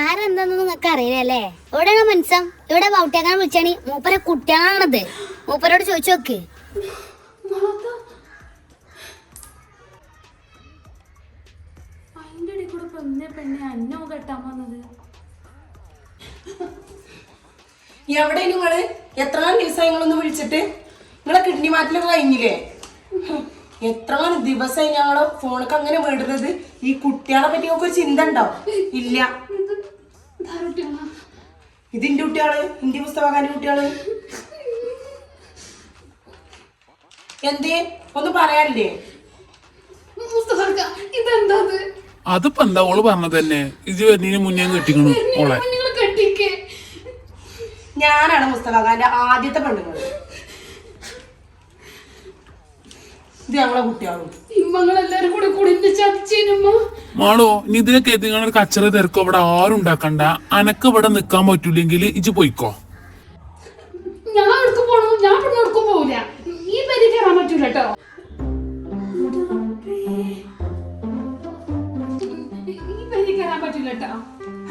ആരെന്താന്ന് നിങ്ങൾക്ക് അറിയില്ലല്ലേ? എവിടെയാണ് മനസ്സം? ഇവിടെ വൗട്ടിയാക്കാൻ വിളിച്ചാണി മൂപ്പരെ കുട്ടിയാണത്. മൂപ്പരോട് ചോദിച്ചു നോക്ക്. എവിടെ നിങ്ങള് എത്ര ദിവസമായി നിങ്ങളൊന്ന് വിളിച്ചിട്ട്? നിങ്ങളെ കിഡ്നി മാറ്റിലൊക്കെ കഴിഞ്ഞില്ലേ? എത്ര ദിവസമായി ഞങ്ങള് ഫോണൊക്കെ അങ്ങനെ വേണ്ടുന്നത്? ഈ കുട്ടികളെ പറ്റി നമുക്ക് ഒരു ചിന്ത ഉണ്ടോ? ഇല്ല. ഇതിന്റെ കുട്ടികള്, ഹിന്ദി പുസ്തകക്കാരുടെ കുട്ടികള്. എന്തേ ഒന്ന് പറയാനില്ലേ? അതിപ്പോ എന്താ ഓള് പറഞ്ഞത് തന്നെ. ഇത് വരുന്നതിന് മുന്നേ കെട്ടിക്കണു ഓളെ. ഞാനാണ് മുസ്തഫാഖാന്റെ ആദ്യത്തെ പെണ്ണുങ്ങൾ. ഇത് ഞങ്ങളെ കുട്ടികളും. മാളോ ഇനി ഇതിനൊക്കെ എത്തിങ്ങനെ കച്ചറ തിരക്കോ ഇവിടെ ആരും ഉണ്ടാക്കണ്ട. അനക്ക് ഇവിടെ നിക്കാൻ പറ്റൂലെങ്കിൽ ഇജ്ജ് പോയിക്കോ.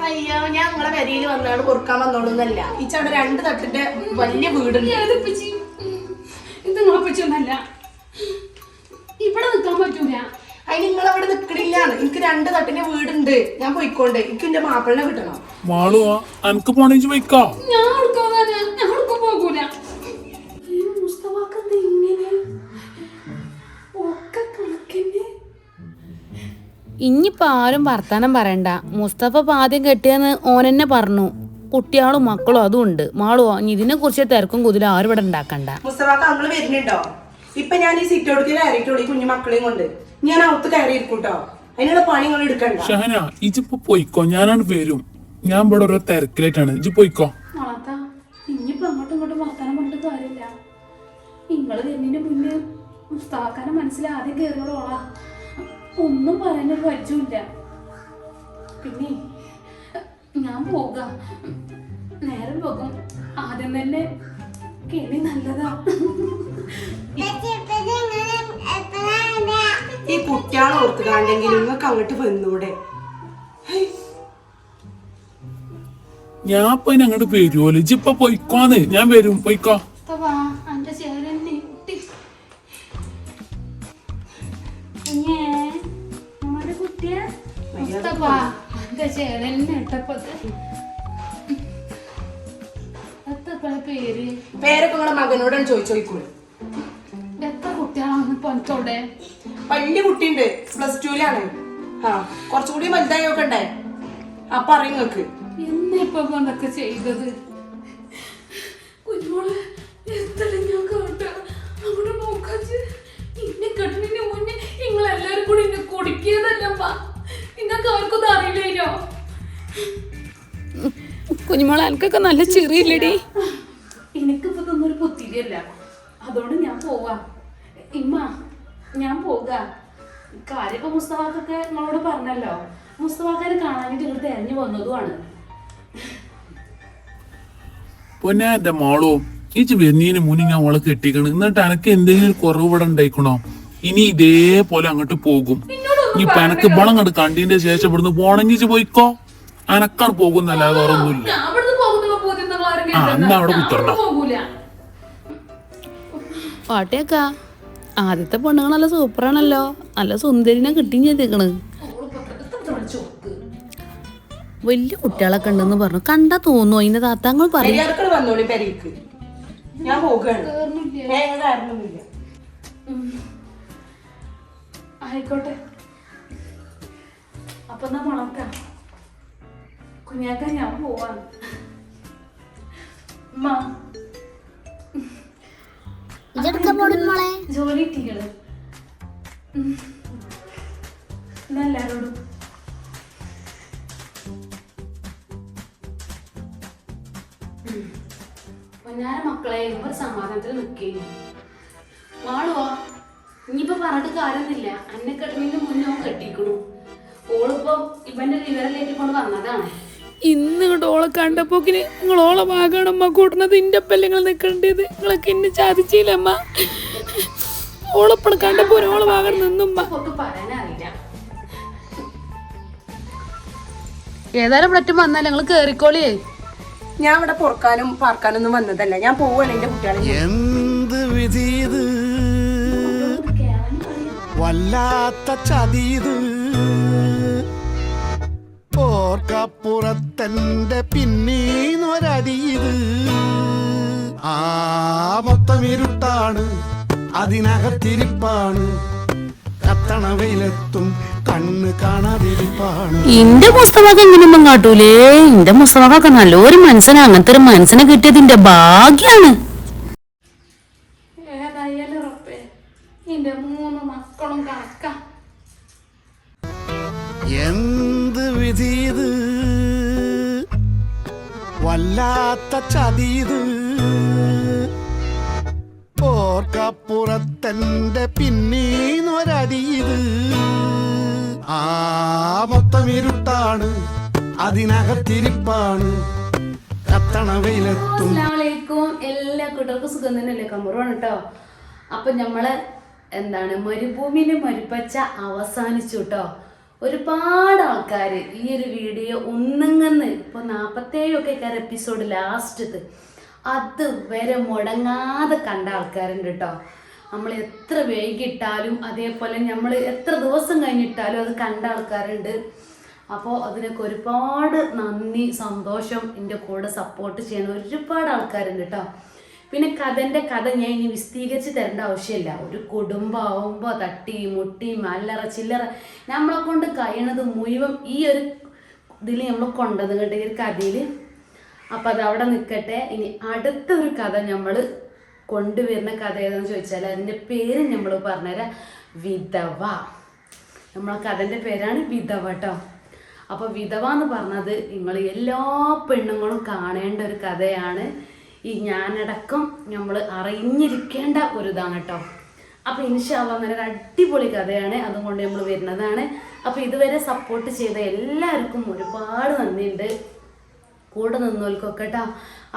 അയ്യോ, ഞാൻ നിങ്ങളെ വരിയിൽ വന്നാണ് കൊടുക്കാൻ വന്നോളൂന്നല്ല. ഇച്ചവിടെ 2 തട്ടിന്റെ വലിയ വീടുണ്ട്. ഇവിടെ നിൽക്കാൻ പറ്റൂല. അതിന് നിങ്ങളവിടെ നിക്കണില്ല. എനിക്ക് 2 തട്ടിന്റെ വീടുണ്ട്. ഞാൻ പോയിക്കോണ്ട്. എനിക്ക് എന്റെ മാപ്പിളിനെ കിട്ടണം. മാളു അനക്ക് പോണേച്ച് പോയിക്കോ. ഞാൻ പോകൂല. ഇനിയിപ്പോ ആരും വർത്താനം പറയണ്ട. മുസ്തഫ ആദ്യം കെട്ടിയെന്ന് ഓനെന്നെ പറഞ്ഞു. കുട്ടികളും മക്കളും അതും ഉണ്ട്. മാളുവോ ഇതിനെ കുറിച്ച് തിരക്കും കുതിര ആരും ഇവിടെ ഉണ്ടാക്കണ്ട. മുസ്തഫാക്ക അങ്ങള് വരുന്നുണ്ടോ? ഇപ്പൊ ഞാൻ ഈ സിറ്റോടക്ക് കയറിയിട്ടുള്ളൂ. ഈ കുഞ്ഞു മക്കളെയും കൊണ്ട് ഞാൻ അകത്ത് കയറിയിരിക്കൂട്ടോ. അതിനുള്ള പണി നിങ്ങൾ എടുക്കണ്ട. ഷഹന ഇജിപ്പോ പോയിക്കോ. ഞാനാണ് വരും. ഞാൻ ഇവിടെ ഓരോ തിരക്കിലായിട്ടാണ്. ഇജ് പോയിക്കോ. ഇനിയിപ്പോ അങ്ങോട്ടും ഇങ്ങോട്ടും വർത്താനം പറഞ്ഞിട്ട് കാര്യമില്ല. നിങ്ങള് വരുന്നതിന് മുന്നേ മുസ്താഖാനെ മനസ്സിലാദ്യം കയറിയോളാ. ഒന്നും പറയാനൊരു പരിചയമില്ല. പിന്നെ ഞാൻ പോകാം. നേരം പോകും. ആദ്യം തന്നെ കേളി നല്ലതാ. ഈ കുട്ടികളെ ഓർത്ത് കാണ്ടെങ്കിൽ നിങ്ങൾക്ക് അങ്ങോട്ട് വന്നൂടെ? ഞാൻ ഇപ്പൊ അങ്ങോട്ട് വരുമല്ലോ. ഇജിപ്പൊ പോയിക്കോന്ന്. ഞാൻ വരും. പോയിക്കോ. പേരൊക്കെ നിങ്ങളെ മകനോടാണ് ചോദിച്ചോളൂ. എത്ര കുട്ടികളാണ് പൊന്നോടെ? വലിയ കുട്ടിയുണ്ട്. +2ലാണ്. കുറച്ചുകൂടി വലുതായി നോക്കണ്ടേ? അപ്പൊ അറിയും നിങ്ങക്ക്. എന്നിപ്പൊ എന്തൊക്കെ ചെയ്തത്? കുഞ്ഞോളെ ഞാൻ കേട്ട അങ്ങോട്ട് നോക്കാച്ച്. ഇന്നെ കെട്ടിന് മുന്നേ നിങ്ങളെല്ലാരും കൂടി എന്നെ കുടിക്കിയതല്ലമ്മ. നിങ്ങൾക്ക് അവർക്കൊന്നും അറിയില്ലോ. കുഞ്ഞുമോളെ എനിക്കൊക്കെ നല്ല ചെറിയില്ലടി. എനിക്കിപ്പോ തന്നൊരു പുത്തിരിയല്ല. അതുകൊണ്ട് ഞാൻ പോവാ. ഇമ്മ ഞാൻ പോകാം. കാര്യപ്പോ മുസ്തഫാക്കൊക്കെ നിങ്ങളോട് പറഞ്ഞല്ലോ. മുസ്തഫാക്കാരെ കാണാനായിട്ട് ഇങ്ങോട്ട് തെരഞ്ഞു വന്നതുമാണ്. പൊന്നെ എന്റെ മോളോ ഇജ് വരുന്നതിന് മുന്നേ ഞാൻ ഓളെ കെട്ടിക്കണ്. എന്നിട്ട് എനക്ക് എന്തെങ്കിലും കുറവ് ഇവിടെ ഉണ്ടായിക്കണോ? ഇനി ഇതേപോലെ അങ്ങോട്ട് പോകും. ഇനിയിപ്പൊ എനക്ക് ബളം കണ്ട് കണ്ടതിന്റെ ശേഷം ഇവിടുന്ന് പോണെങ്കിൽ പോയിക്കോ. അനക്കാണ് പോകുന്നല്ലാതെ വേറൊന്നുമില്ല. എന്നാ അവിടെ കുത്തരണം. പാട്ടേക്കാ ആദ്യത്തെ പെണ്ണുങ്ങൾ നല്ല സൂപ്പറാണല്ലോ. നല്ല സുന്ദരിനെ കിട്ടിയും ചെയ്തേക്കണ്. വലിയ കുട്ടികളൊക്കെ ഉണ്ടെന്ന് പറഞ്ഞു. കണ്ടാ തോന്നുന്നു. അതിന്റെ താത്താങ്ങൾ പറഞ്ഞു. ഞാൻ പോകാണ്. ആയിക്കോട്ടെ. അപ്പൊ എന്നാ മുളക്കാം. കുഞ്ഞാക്ക ഞാൻ പോവാണ്. ജോലി ഇട്ടികള് എല്ലാരോടും പൊന്നാര മക്കളെ ഒരു സമാധാനത്തിൽ നിൽക്കുന്നു. വാളുവാ ഇനിയിപ്പോ പറഞ്ഞിട്ട് കാര്യമൊന്നുമില്ല. അന്നെ കെട്ടുന്നതിന് മുന്നേ കെട്ടിക്കണു. ഓളിപ്പോ ഇവന്റെ വിവരലേറ്റി കൊണ്ട് വന്നതാണ്. ഇന്ന് ഇങ്ങോട്ട് ഓളെ കണ്ടപ്പോക്കിന് നിങ്ങളോളെ ഭാഗമാണമ്മ കൂട്ടുന്നത്. ഇന്റെ ഒപ്പല്ലേ നിങ്ങൾ നിൽക്കേണ്ടത്. നിങ്ങളൊക്കെ എന്നെ ചാദിച്ചില്ലമ്മ. ഓളെപ്പണം കണ്ടപ്പോ ഓളെ ഭാഗം നിന്നുമ്മ. പറയാനറിയില്ല. ഏതായാലും ഇവിടെ വന്നാൽ ഞങ്ങൾ കേറിക്കോളിയേ. ഞാൻ ഇവിടെ പൊറക്കാനും പാർക്കാനൊന്നും വന്നതല്ല, ഞാൻ പോവാണ് എന്റെ കുട്ടികളെ. എന്ത് വിധീത് വല്ലാത്ത ചതീത് ഓർക്കപ്പുറത്തന്റെ പിന്നീന്നൊരടീത് ആ മൊത്തം ഇരുട്ടാണ് അതിനകത്തിരിപ്പാണ് കത്തണ വെയിലെത്തും കണ്ണ് കാണാതിരിപ്പാണ്. ഇന്റെ മുസ്തഫക്ക് എങ്ങനെയൊന്നും കാട്ടൂലേ. ഇന്റെ മുസ്തഫക്കൊക്കെ നല്ലൊരു മനസ്സിനെ, അങ്ങനത്തെ ഒരു മനസ്സിനെ കിട്ടിയതിന്റെ ഭാഗ്യാണ്. ഏതായാലും ഉറപ്പേ എന്റെ 3 മക്കളും കണക്കാ. എന്ത് വിധീത് വല്ലാത്ത ചതീത് ഓർക്കപ്പുറത്തന്റെ പിന്നീന്നൊരടീത് ആ മൊത്തം ഇരുട്ടാണ് അതിനകത്തിരിപ്പാണ് കത്തണ വെയിലെത്തും. അസ്സലാമലൈക്കും. എല്ലാ കൂട്ടർക്കും സുഖം തന്നെയല്ലേ? കമറുവാണ് കേട്ടോ. അപ്പൊ നമ്മള് മരുഭൂമിയിലെ മരുപ്പച്ച അവസാനിച്ചു കേട്ടോ. ഒരുപാട് ആൾക്കാർ ഈ ഒരു വീഡിയോ ഒന്നിങ്ങന്ന് ഇപ്പൊ 47 ഒക്കെ എപ്പിസോഡ് ലാസ്റ്റത്ത് അതുവരെ മുടങ്ങാതെ കണ്ട ആൾക്കാരുണ്ട് കേട്ടോ. നമ്മൾ എത്ര വൈകിട്ടാലും അതേപോലെ നമ്മൾ എത്ര ദിവസം കഴിഞ്ഞിട്ടാലും അത് കണ്ട ആൾക്കാരുണ്ട്. അപ്പോൾ അതിനൊക്കെ ഒരുപാട് നന്ദി, സന്തോഷം. എൻ്റെ കൂടെ സപ്പോർട്ട് ചെയ്യുന്ന ഒരുപാട് ആൾക്കാരുണ്ട് കേട്ടോ. പിന്നെ കഥ ഞാൻ ഇനി വിശദീകരിച്ച് തരേണ്ട ആവശ്യമില്ല. ഒരു കുടുംബമാകുമ്പോൾ തട്ടി മുട്ടി അല്ലറ ചില്ലറ നമ്മളെ കൊണ്ട് കഴിയണത് മുഴുവൻ ഈ ഒരു ഇതിൽ നമ്മൾ കൊണ്ടത് കേട്ടോ, ഈ ഒരു കഥയിൽ. അപ്പം അത് അവിടെ നിൽക്കട്ടെ. ഇനി അടുത്തൊരു കഥ നമ്മൾ കൊണ്ടുവരുന്ന കഥ ഏതാണെന്ന് ചോദിച്ചാൽ അതിൻ്റെ പേര് നമ്മൾ പറഞ്ഞുതരാം, വിധവ. നമ്മളെ കഥൻ്റെ പേരാണ് വിധവ കേട്ടോ. അപ്പോൾ വിധവ എന്ന് പറഞ്ഞത് നിങ്ങൾ എല്ലാ പെണ്ണുങ്ങളും കാണേണ്ട ഒരു കഥയാണ്. ഈ ഞാനടക്കം നമ്മൾ അറിഞ്ഞിരിക്കേണ്ട ഒരു ഇതാണ് കേട്ടോ. അപ്പോൾ ഇൻഷാ അല്ലാഹ് നല്ലൊരു അടിപൊളി കഥയാണ്, അതുകൊണ്ട് നമ്മൾ വരുന്നതാണ്. അപ്പോൾ ഇതുവരെ സപ്പോർട്ട് ചെയ്ത എല്ലാവർക്കും ഒരുപാട് നന്ദിയുണ്ട്, കൂടെ നിന്നോൽക്കൊക്കെ കേട്ടോ.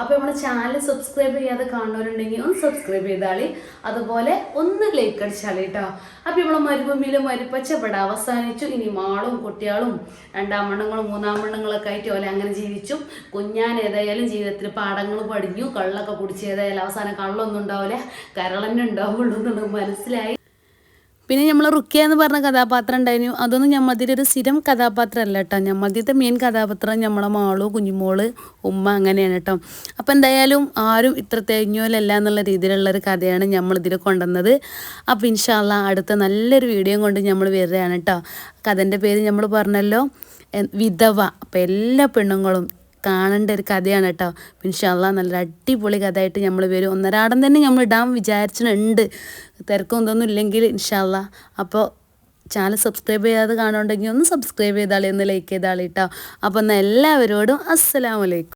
അപ്പോൾ നമ്മൾ ചാനൽ സബ്സ്ക്രൈബ് ചെയ്യാതെ കാണുന്നവരുണ്ടെങ്കിൽ ഒന്ന് സബ്സ്ക്രൈബ് ചെയ്താളി, അതുപോലെ ഒന്ന് ലൈക്ക് അടിച്ചാളി കേട്ടോ. അപ്പോൾ നമ്മൾ മരുഭൂമിയിലും മരുപ്പച്ച ഇവിടെ അവസാനിച്ചു. ഇനി മാളും കുട്ടികളും 2 മണ്ണുങ്ങളും 3 മണ്ണുങ്ങളൊക്കെ ആയിട്ട് ഓലെ അങ്ങനെ ജീവിച്ചു. കുഞ്ഞാൻ ഏതായാലും ജീവിതത്തിൽ പാഠങ്ങൾ പഠിഞ്ഞു. കള്ളൊക്കെ കുടിച്ച് ഏതായാലും അവസാനം കള്ളൊന്നും ഉണ്ടാവില്ല, കരളന്നെ ഉണ്ടാവുള്ളൂ എന്നുള്ളത് മനസ്സിലായി. പിന്നെ നമ്മൾ റുക്കിയ എന്ന് പറഞ്ഞ കഥാപാത്രം ഉണ്ടായിരുന്നു. അതൊന്നും ഞമ്മതിൻ്റെ ഒരു സ്ഥിരം കഥാപാത്രമല്ല കേട്ടോ. ഞമ്മതിൻ്റെ മെയിൻ കഥാപാത്രം നമ്മളെ മാളു, കുഞ്ഞുമോള്, ഉമ്മ, അങ്ങനെയാണ് കേട്ടോ. അപ്പം എന്തായാലും ആരും ഇത്ര തേഞ്ഞോലല്ല എന്നുള്ള രീതിയിലുള്ളൊരു കഥയാണ് നമ്മളിതിൽ കൊണ്ടുവന്നത്. അപ്പോൾ ഇൻഷാ അല്ലാഹ് അടുത്ത നല്ലൊരു വീഡിയോ കൊണ്ട് നമ്മൾ വരികയാണ് കേട്ടോ. കഥൻ്റെ പേര് നമ്മൾ പറഞ്ഞല്ലോ, വിധവ. അപ്പോൾ എല്ലാ പെണ്ണുങ്ങളും കാണേണ്ട ഒരു കഥയാണ് കേട്ടോ. ഇൻഷാ അല്ലാഹ് നല്ലൊരു അടിപൊളി കഥയായിട്ട് നമ്മൾ വരും. ഒന്നരാടം തന്നെ നമ്മൾ ഇടാൻ വിചാരിച്ചിട്ടുണ്ട്, തിരക്കും ഇതൊന്നും ഇല്ലെങ്കിൽ ഇൻഷാ അല്ലാഹ്. അപ്പോൾ ചാനൽ സബ്സ്ക്രൈബ് ചെയ്യാതെ കാണുന്നുണ്ടെങ്കിൽ ഒന്ന് സബ്സ്ക്രൈബ് ചെയ്താളി, ഒന്ന് ലൈക്ക് ചെയ്താളി കേട്ടോ. അപ്പോൾ എന്നാൽ എല്ലാവരോടും അസ്സലാമു അലൈക്കും.